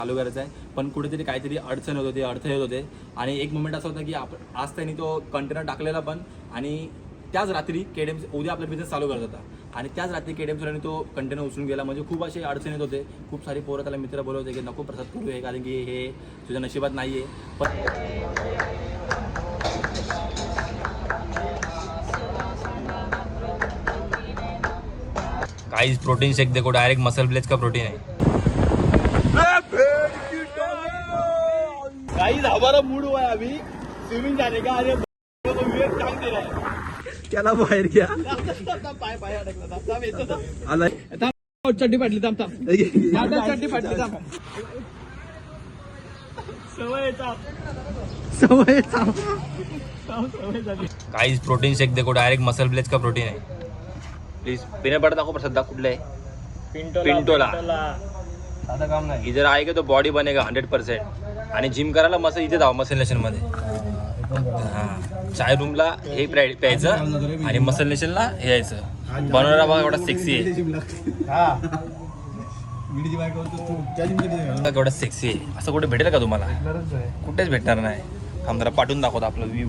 चालू करायचं आहे, पण कुठेतरी काहीतरी अडचण होत होती, अडथळे येत होते. आणि एक मोमेंट असा होता की आज त्यांनी तो कंटेनर टाकलेला पण, आणि त्याच रात्री KTM उद्या आपला बिझनेस चालू करत होता आणि त्याच रात्री KTM सरांनी तो कंटेनर उचलून गेला. म्हणजे खूप असे अडचण येत होते. खूप सारी पोरं त्याला मित्र बोलत होते की नको प्रसाद करू हे, कारण की हे तुझ्या नशिबात नाही आहे. पण गाइस प्रोटीन शेक देखो, डायरेक्ट मसल ब्लेज का प्रोटीन है गाइस। हमारा मूड हुआ है अभी स्विमिंग जाने का। अरे तो विवेक टांग दे रहा है, त्याला बाहेर घ्या. पाय पाय अडकला. थांब येतो थांब. आलाय थांब चड्डी फाटली. थांब थांब चड्डी फाटली. थांब सवय झाली. गाइस प्रोटीन शेक देखो, डायरेक्ट मसल ब्लेज का प्रोटीन है. प्लीज पीने पड़ता दाखव प्रसाद, कुठलं आहे? पिंटोला. साधा काम नाही. इधर आएगा तो बॉडी बनेगा 100%. आणि जिम करायला मस्त इथे जाऊ, मसल नेशन मध्ये. चाय रूमला हे प्यायचं आणि मसल नेशनला हे यायचं. बनवणारा बघा एवढा सेक्सी आहे, एवढा सेक्सी आहे. असं कुठे भेटेल का तुम्हाला? कुठेच भेटणार नाही. थांब जरा पाठवून दाखवतो आपला व्ह्यू.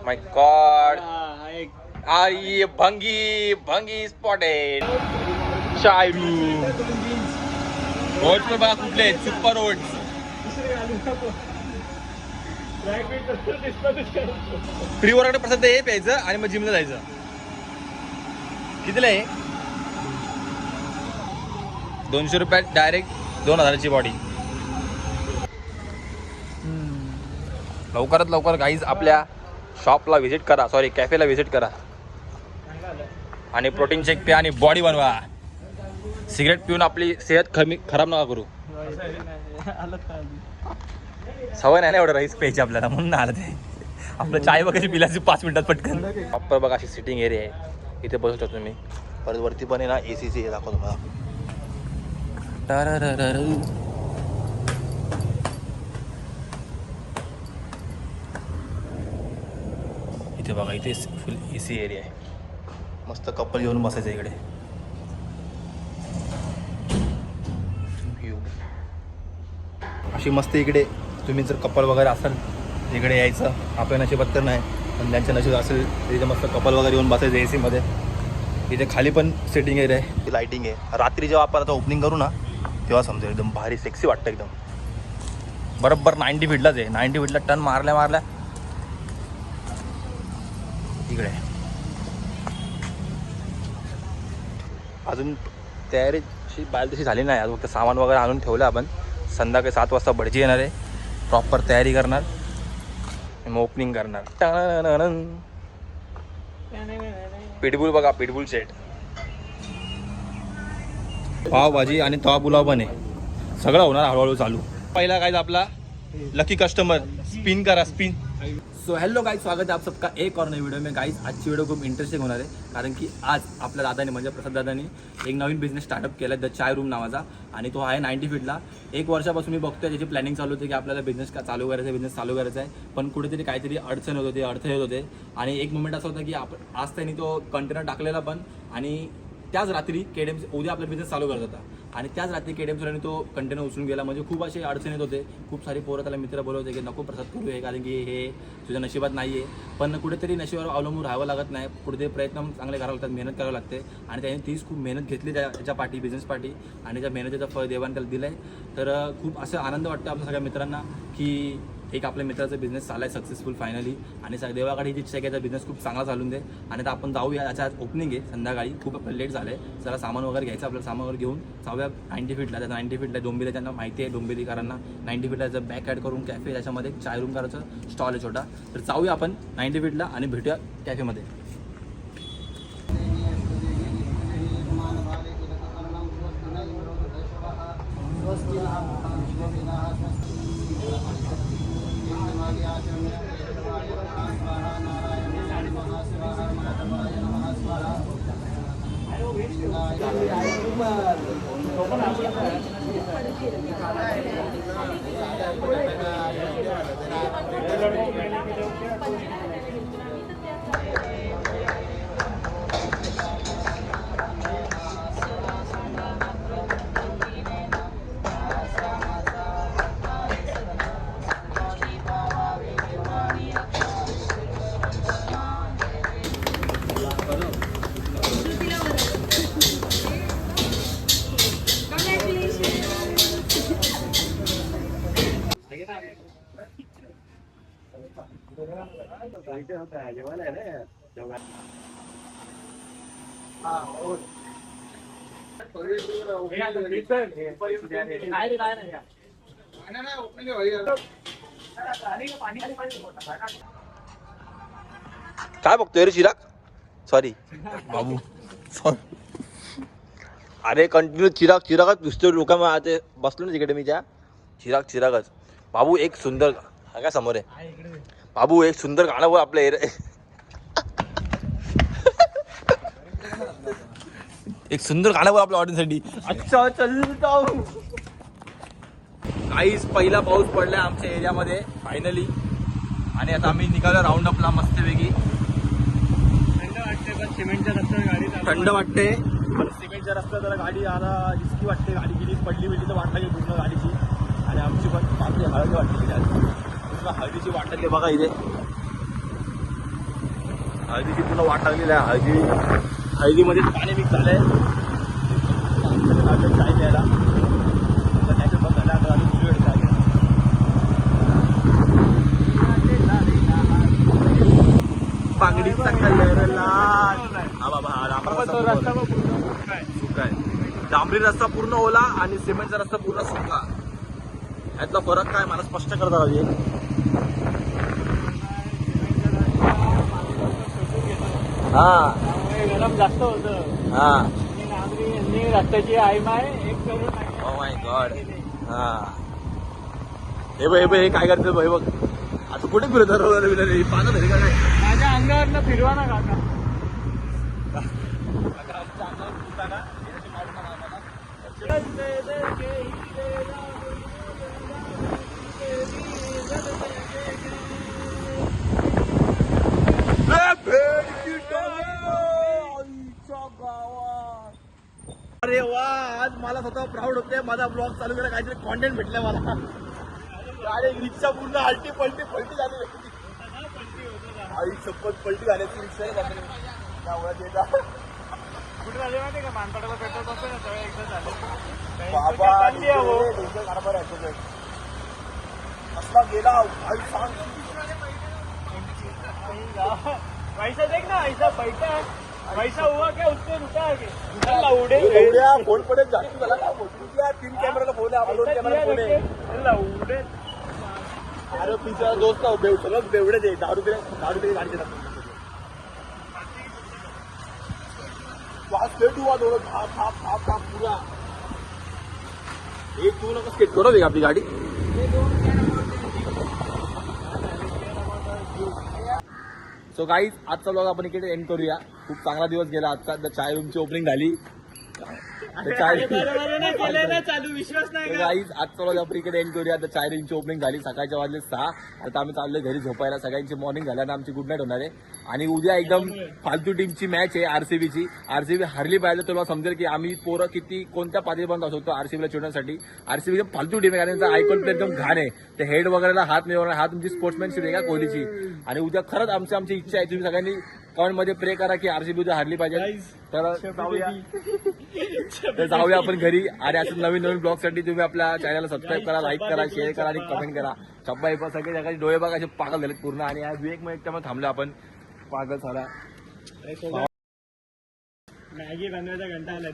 माय गॉड, ये भंगी स्पॉटेड. चाय रूम ओट्स बघा कुठले आहेत, सुपर ओट्स. फ्री वर्कआउट प्रसाद हे प्यायचं आणि मग जिमला जायचं. कितीला आहे? 200 रुपयात डायरेक्ट 2000ची बॉडी. लवकरात लवकर गाईज आपल्या शॉपला व्हिजिट करा, सॉरी कॅफेला व्हिजिट करा आणि प्रोटीन शेक प्या आणि बॉडी बनवा. सिगरेट पिऊन आपली सेहत खराब नका करू. सवय नाही ना एवढं राईस प्यायची आपल्याला, म्हणून आलं ते. आपलं चाय वगैरे पिल्याची 5 मिनिटात पटकन. प्रॉपर बघा अशी सिटिंग एरिया आहे, इथे बसू शकतो मी. परत वरती पण आहे ना ACC हे दाखवतो मला. इथे बघा, इथे फुल AC एरिया आहे. मस्त कपल घेऊन बसायचं इकडे. व्ह्यू अशी मस्त इकडे. तुम्ही जर कपल वगैरे असाल इकडे यायचं. आपल्या नशिबात तर नाही, पण ज्यांच्या नशीब असेल तिथे मस्त कपल वगैरे येऊन बसायचं AC मध्ये. इथे खाली पण सिटिंग एरिया आहे, लाईटिंग आहे. रात्री जेव्हा आपण आता ओपनिंग करू ना तेव्हा समजेल, एकदम भारी सेक्सी वाटतं एकदम. बरोबर 90 फीटलाच आहे. 90 फीटला टर्न मारल्या इकडे. अजून तयारीची बाहेर तशी झाली नाही, फक्त सामान वगैरे आणून ठेवलं आपण. संध्याकाळी 7 वाजता भटजी येणार आहे, प्रॉपर तयारी करणार, मग ओपनिंग करणार. पिटबुल बघा, पिटबुल सेट. पावभाजी आणि तवा पुलाव पण आहे. सगळं होणार हळूहळू चालू. पहिला काय आपला लकी कस्टमर स्पिन करा, स्पिन. सो हॅलो गाईज, स्वागत आहे आप सबका एक और नई वीडियो में. गाईज आजची व्हिडिओ खूप इंटरेस्टिंग होणार आहे, कारण की आज आपल्या दादाने म्हणजे प्रसाद दादानी एक नवीन बिझनेस स्टार्टअप केला आहे, द चाय रूम नावाचा. आणि तो आहे 90 फीटला. 1 वर्षापासून मी बघतोय त्याची प्लॅनिंग चालू होती की आपल्याला बिझनेस चालू करायचा आहे, पण कुठेतरी काहीतरी अडचण होत होती, अडथळे येत होते. आणि एक मोमेंट असं होतं की आज त्यांनी तो कंटेनर टाकलेला पण, आणि त्याच रात्री KTM उद्या आपला बिझनेस चालू करत होता आणि त्याच रात्री KTM सरांनी तो कंटेनर उचलून गेला. म्हणजे खूप असे अडचण येत होते. खूप सारी पोरं त्याला मित्र बोलत होते की नको प्रसाद करू हे, कारण की हे तुझ्या नशिबात नाही आहे. पण कुठेतरी नशिबावर अवलंबून राहावं लागत नाही. कुठेतरी प्रयत्न चांगले करावे लागतात, मेहनत करावी लागते. आणि त्याने तीच खूप मेहनत घेतली त्याच्या पाठी, बिझनेस पाठी, आणि त्या मेहनतीचं फळ देवाने त्याला दिलं आहे. तर खूप असं आनंद वाटतो आपल्या सगळ्या मित्रांना की एक आपल्या मित्राचा बिझनेस चालला आहे सक्सेसफुल फायनली. आणि देवाकडे ही इच्छा आहे की त्याचा बिझनेस खूप चांगला चालून दे. आणि आता आपण जाऊया, याच्या आज ओपनिंग आहे संध्याकाळी. खूप आपल्याला लेट झालं आहे, जरा सामान वगैरे घ्यायचं. आपल्याला सामान वगैरे घेऊन जाऊया 90 फीटला. त्या 90 फीटला डोंबिवली, त्यांना माहिती आहे डोंबिवलीकरांना. 90 फीटला जर बॅक ॲड करून कॅफे, त्याच्यामध्ये चाय रूम करायचं स्टॉल आहे छोटा. तर जाऊया आपण 90 फीटला आणि भेटूया कॅफेमध्ये. काय बघतोय रे चिराग? सॉरी बाबू सॉरी. अरे कंटिन्यू चिरागच दुसरे लोक ते बसलो ना तिकडे मी त्या चिरागच. बाबू एक सुंदर हा काय समोर आहे बाबू, एक सुंदर गाणं बोल आपल्या एक सुंदर गाणं बोल आपल्या ऑडियन्ससाठी. अच्छा चलता काहीच पहिला पाऊस पडलाय आमच्या एरियामध्ये फायनली. आणि आता आम्ही निघालो राऊंड अपला मस्तपैकी. सिमेंटच्या रस्त्यावर गाडी थंड वाटते पण सिमेंटच्या रस्त्यावर जरा गाडी आला रिस्की वाटते. गाडी गेली पडली तर वाट लागेल पूर्ण गाडीची. आणि आमची पण बाकी हळदी वाटली पूर्ण हळदीची वाट लागली बघा इथे. हळदीची पूर्ण वाट लागलेली आहे. हळदीमध्ये पाणी मिक्स झालंय. चाय द्यायला त्याचं पण झालं. आता आम्ही तुझ्याकडे चाय घ्या. बांगडीचा कलर लाल. हा बाबा हा रस्ता सुका आहे. डांबरी रस्ता पूर्ण ओला आणि सिमेंटचा रस्ता पूर्ण सुका. यातला फरक काय मला स्पष्ट करता पाहिजे. हा गरम जास्त होतं. हा रस्त्याची आई माय एक करून. Oh my God. हा हे बघ हे काय करतो भाई बघ. आता कुठे फिरत पाहत तरी का काय माझ्या अंगावरनं फिरवा ना काका. अरे वा, आज मला स्वतः प्राऊड होते. माझा ब्लॉग चालू केला, काहीतरी कॉन्टेंट भेटलं मला. गाडी रिक्षा पूर्ण आलटी पलटी झाली. आई शपथ पलटी झाल्याची रिक्षा कुठे झाले माहिती का? मानपाडाला पेट्रोल पंप ना सगळं एकदा झालं. बाबा असला गेला पैसा देख ना. ऐसा बैठा पैसा हुआ क्या उसने रुका आगे फोन पडे जास्त झाला का? 3 कॅमेराला फोन आहे. 2 कॅमेरा फोन आहे. अरे पिझ्झा दोस्त सगळं बेवडेच आहे. 10 रुपये गाडी देतात. स्केट हुआ दोनों थाप पूरा. एक तू नका स्केट करो आपली गाडी. सो गाईज आजचा ब्लॉग आपण इकडे एंड करूया. खूप चांगला दिवस गेला आजचा. चाय रूमची ओपनिंग झाली. चालू विश्वास नाही गाईज आजचा ब्लॉग आपण इकडे एंड करूया. आता चाय रूमची ओपनिंग झाली. सकाळच्या वाजले 6. आता आम्ही चाललोय घरी झोपायला. सगळ्यांची मॉर्निंग झाल्यानं आमची गुड नाईट होणार आहे. आणि उद्या एकदम फालतू टीमची मॅच आहे आरसीबीची. आरसीबी हरली पाहिजे तुला समजेल की आम्ही पोरं किती कोणत्या पातळीपर्यंत असतो आरसीबीला चिडवण्यासाठी. आरसीबी एकदम फालतू टीम आहे कारण त्यांचा आयकॉन प्ले एकदम घाण आहे. ते हेड वगैरेला हात मिळवणार. हा तुमची स्पोर्ट्समॅनशिप आहे का कोहलीची. आणि उद्या खरंच आमची इच्छा आहे तुम्ही सगळ्यांनी कमेंट मध्ये प्रे करा की आरसीबी उद्या हरली पाहिजे. तर जाऊया आपण घरी. आणि असं नवीन ब्लॉग साठी तुम्ही आपल्या चॅनलला सबस्क्राईब करा, लाईक करा, शेअर करा आणि कमेंट करा. चप्पा सगळे जगाचे डोळे बघा असे पागल झालेत पूर्ण. आणि आज विवेक मग त्यामुळे थांबलो आपण. पागल झाला. मॅगी बनवायचा घंटा आला.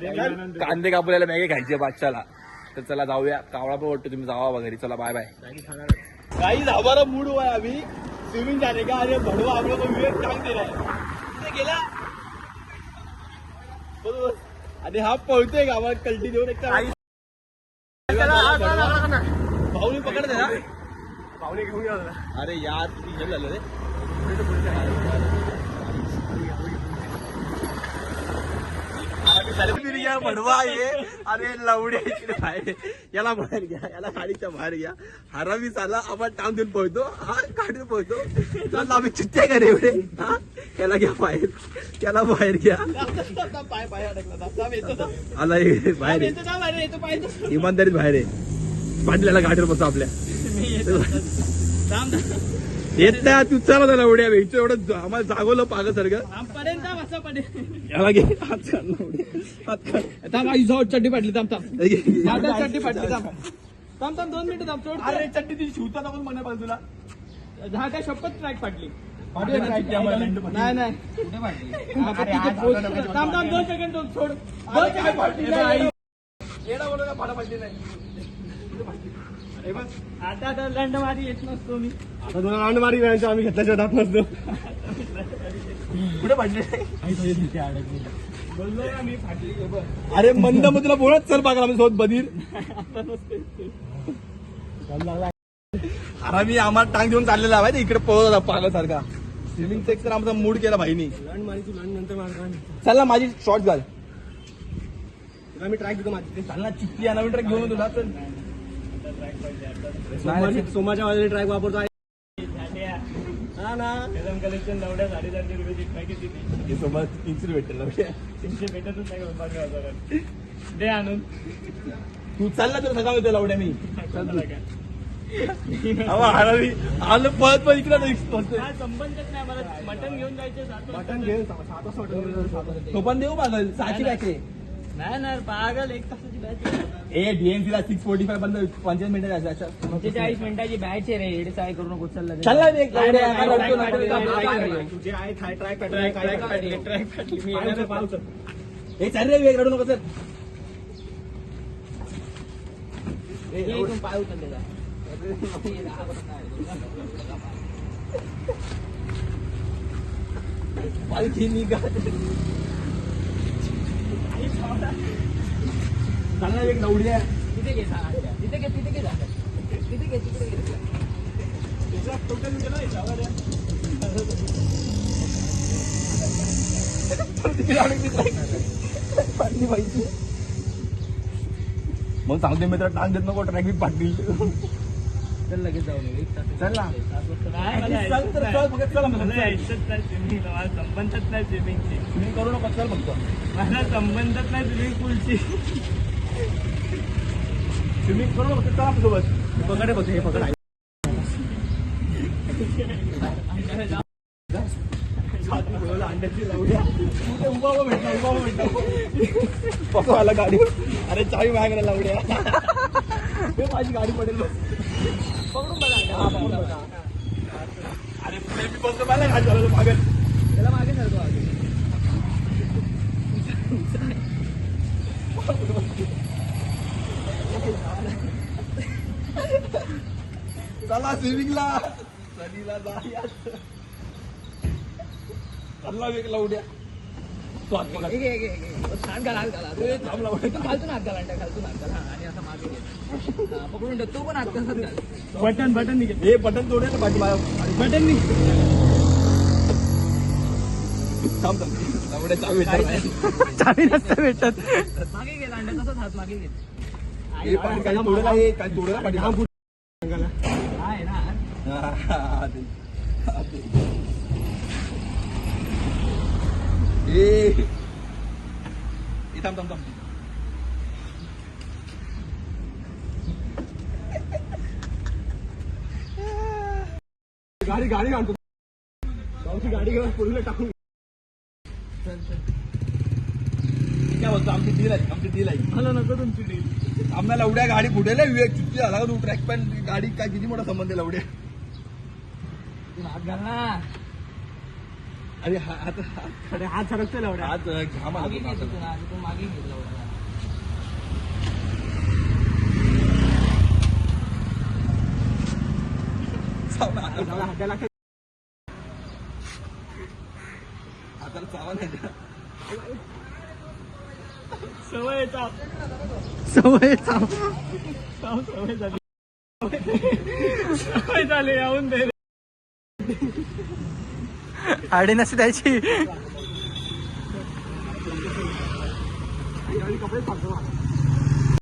कांदे कापल्याला मॅगी खायची बादशाला. तर चला जाऊया. कावळा पण वाटतो तुम्ही जावा घरी. चला बाय बाय. काही हमारा मूड हुआ है अभी स्विमिंग जाने का. अरे भडवा हम लोग को विवेक टांग दे रहा है. गेला बरोबर. आणि हा पळतोय गावात कल्टी देऊन. एक भाऊनी पकडते ना. भाऊनी घेऊन गेला. अरे यार किती हे झालं रे. भडवा आहे. अरे लवडे बाहेर. याला बाहेर घ्या. याला गाडीच्या बाहेर घ्या. हरामी चालला. आपण टांग देऊन पळतो. हा काढून पळतो. चालला आम्ही चित्ते का रे एवढे. हा याला घ्या बाहेर. त्याला बाहेर घ्या. पाय आला बाहेर. इमानदारीत बाहेर आहे. पांडल्याला गाडीवर बसतो आपल्या. येत नाही तू. चला त्याला एवढ्या वेळचं एवढं आम्हाला जागवलं पागसारखं. याला घे. चड्डी फाटली. चड्डी फाटली. थांब 2 मिनिटं थांब. अरे चड्डी ती शिवता नको म्हणा पाहिजे तुला. 10 शपथ ट्रॅक फाटली. नाही नाही थांब 2 सेकंड सोड आता लंड मारी येत नसतो मी आता तुला लंड मारी वेळायचं आम्ही घेतल्याच्या जात नसतो कुठे पडले बोललो ना मी फाटली अरे मंद मग तुला बोलत चल बघा आम्ही सोबत बधीर अरे मी आम्हाला टांग देऊन चाललेला आहे इकडे पळत होता पागल स्विमिंग चा तर आमचा मूड केला भाईनी लंड मारी तू लंड नंतर मार चल ना माझी शॉर्ट घाल तुला मी ट्रॅक देतो माझी चाल ना चिप्पी या नवीन ट्रॅक घेऊन तुला चल सोमाच्या वाजले ट्रॅक वापरतो हा ना कलेक्शन 9,500 रुपयाची ट्रॅक येते सोबत 300 भेटेल 300 भेटतच नाही दे आणून तू चालला तर सगळं होतं लावड्या मी आलं पळत पण इकडे संबंधच नाही मला मटन घेऊन जायचं मटन घेऊन 7 वाजता तो पण देऊ पागल 6ची बॅच आहे नाही ना पागल 1 तासाची बॅच ए डीएमसी ला 6:45 बंद 45 मिनिटं जायचं 45 मिनिटाची बॅच आहे रे एडे काय करू नको चल तुझे आहे ट्रॅक फाटली मी येणार पावसात हे चाल रे वेग रडू नको चल पाय उचलले पालखी निघा चालना एक नवड्या तिथे घे तिथे घे तिथे घे तिथे घे तिथे घे मग सांगते मित्र टांग देत नको ट्रॅफिक पाटील चल लगेच जाऊ 1 तास चल ना संबंधच नाही स्विमिंगची स्विमिंग करू नको चल फक्त मला संबंधच नाही स्विमिंग पूलची स्विमिंग करू नको चला सोबत पकडे बघ हे पकड आहे अंड्याची लावूया उभा भेटला पकवायला गाडी अरे चावी मागायला लावड्या माझी गाडी पडेल पकडून बघा अरे पुढे मी बसतो मला गाडी चालवतो मागेल त्याला मागे सरतो चला स्विमिंगला सनीला जा चालला वेग लावड्या तो हात पकड हात घाला खालतून हात घाला खालतून हात घाला आणि असं मागे घे पकडून ठेव तो पण हात कसा घाल बटन निघेल हे बटन तोडे ना बाकी बटन निघ थांब लावड्या चावी नसतं भेटत मागे गेला अंडा तसाच हात मागे घे हे पाठी काय तोडेला हे काय तोडेला पाठी आहे ना ए थांब गाडी आणतो गावची गाडी घेऊन पुढे टाकून काय बोलतो आमची डील आहे मला नको तुमची डील आम्हाला एवढ्या गाडी फुटेल विवेक चुकी झाला का तू ट्रॅक पॅन गाडी काय किती मोठा संबंध आहे एवढ्या हात घाल ना अरे हात सरकतो लवड्या हात घाम मागे घेतो तू मागे घेत लवड्या हाताला चावा नाही सवय झाली येऊन दे आडी नसते त्याची कपडे